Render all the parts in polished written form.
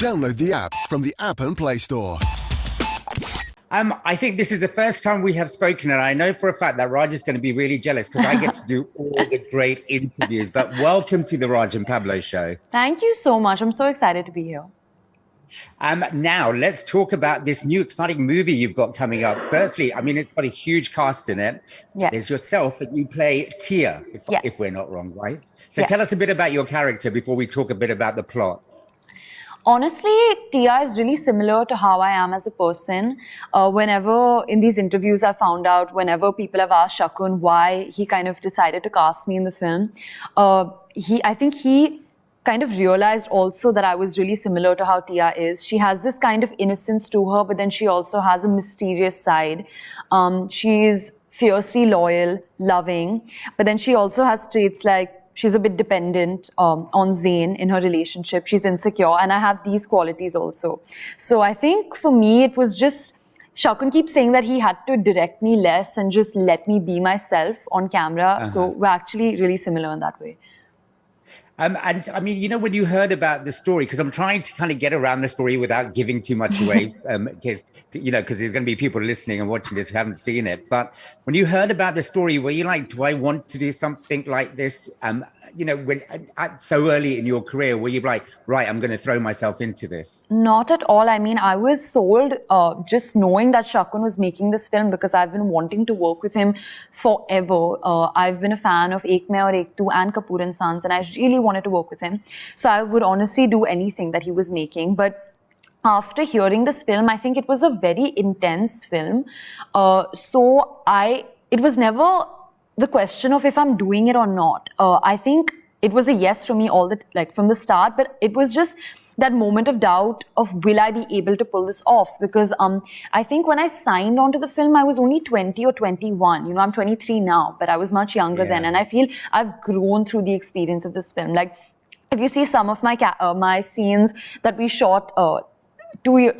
Download the app from the App and Play Store. I think this is the first time we have spoken, and I know for a fact that Raj is going to be really jealous because I get to do all the great interviews. But welcome to the Raj and Pablo show. Thank you so much. I'm so excited to be here. Now, let's talk about this new exciting movie you've got coming up. Firstly, I mean, it's got a huge cast in it. Yes. There's yourself, and you play Tia, if we're not wrong, right? So tell us a bit about your character before we talk a bit about the plot. Honestly, Tia is really similar to how I am as a person. Whenever in these interviews I found out, whenever people have asked Shakun why he kind of decided to cast me in the film, I think he kind of realized also that I was really similar to how Tia is. She has this kind of innocence to her, but then she also has a mysterious side. She is fiercely loyal, loving, but then she also has traits like she's a bit dependent on Zayn in her relationship. She's insecure, and I have these qualities also. So I think for me, it was just, Shakun keeps saying that he had to direct me less and just let me be myself on camera. So we're actually really similar in that way. And I mean, you know, when you heard about the story, because I'm trying to kind of get around the story without giving too much away, because there's going to be people listening and watching this who haven't seen it. But when you heard about the story, were you like, do I want to do something like this? When so early in your career, were you like, right, I'm going to throw myself into this? Not at all. I mean, I was sold just knowing that Shakun was making this film because I've been wanting to work with him forever. I've been a fan of Ek Main Aur Ek Tu and Kapoor & Sons, and I really wanted to work with him. So I would honestly do anything that he was making. But after hearing this film, I think it was a very intense film. It was never the question of if I'm doing it or not. I think it was a yes from me from the start, but it was just that moment of doubt of will I be able to pull this off? Because I think when I signed onto the film, I was only 20 or 21. You know, I'm 23 now, but I was much younger then. And I feel I've grown through the experience of this film. Like, if you see some of my scenes that we shot a year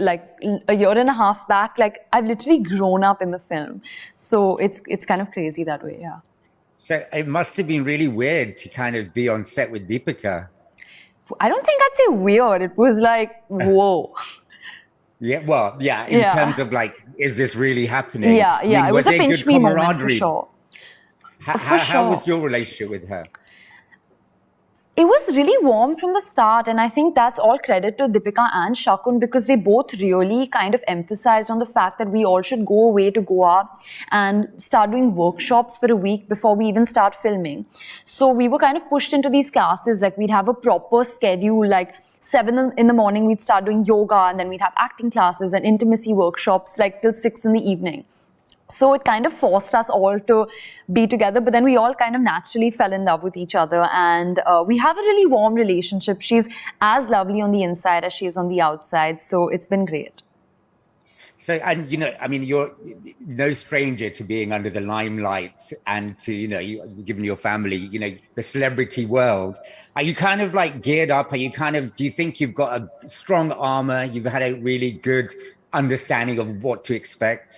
and a half back, like I've literally grown up in the film. So it's kind of crazy that way, yeah. So it must have been really weird to kind of be on set with Deepika. I don't think I'd say weird. It was like, whoa. In terms of like, is this really happening? Yeah, yeah. I mean, it was a pinch me moment for sure. How was your relationship with her? It was really warm from the start, and I think that's all credit to Deepika and Shakun because they both really kind of emphasized on the fact that we all should go away to Goa and start doing workshops for a week before we even start filming. So we were kind of pushed into these classes, like we'd have a proper schedule, like 7 in the morning we'd start doing yoga, and then we'd have acting classes and intimacy workshops like till 6 in the evening. So it kind of forced us all to be together, but then we all kind of naturally fell in love with each other, and we have a really warm relationship. She's as lovely on the inside as she is on the outside, so it's been great. So, and I mean, you're no stranger to being under the limelight and to, given your family, the celebrity world. Are you kind of like geared up? Do you think you've got a strong armor? You've had a really good understanding of what to expect?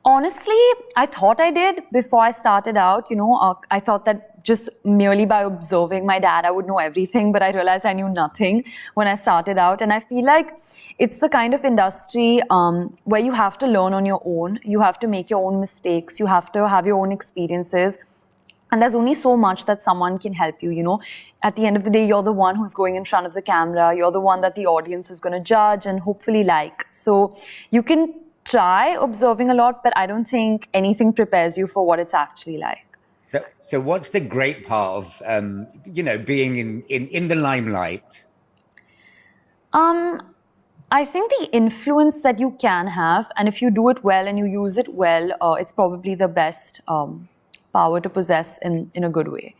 Honestly, I thought I did before I started out. I thought that just merely by observing my dad, I would know everything, but I realized I knew nothing when I started out. And I feel like it's the kind of industry where you have to learn on your own. You have to make your own mistakes. You have to have your own experiences. And there's only so much that someone can help you, At the end of the day, you're the one who's going in front of the camera. You're the one that the audience is going to judge and hopefully like. So you can try observing a lot, but I don't think anything prepares you for what it's actually like. So what's the great part of, being in the limelight? I think the influence that you can have, and if you do it well and you use it well, it's probably the best power to possess in a good way.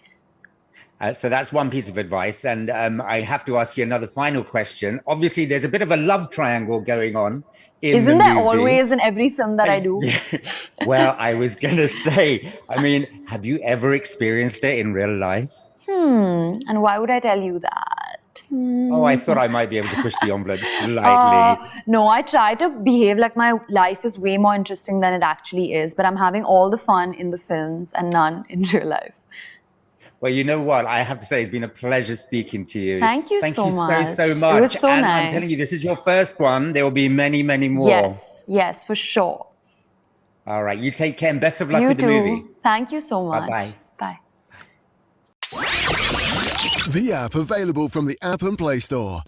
So that's one piece of advice. And I have to ask you another final question. Obviously, there's a bit of a love triangle going on in Isn't the there movie. always in every film that I do? Well, I was going to say, I mean, have you ever experienced it in real life? And why would I tell you that? Oh, I thought I might be able to push the envelope slightly. No, I try to behave like my life is way more interesting than it actually is. But I'm having all the fun in the films and none in real life. Well, you know what? I have to say, it's been a pleasure speaking to you. Thank you so much. so much. It was so and nice. I'm telling you, this is your first one. There will be many, many more. Yes, for sure. All right. You take care and best of luck You with too. the movie. Thank you so much. Bye-bye. Bye. The app available from the App and Play Store.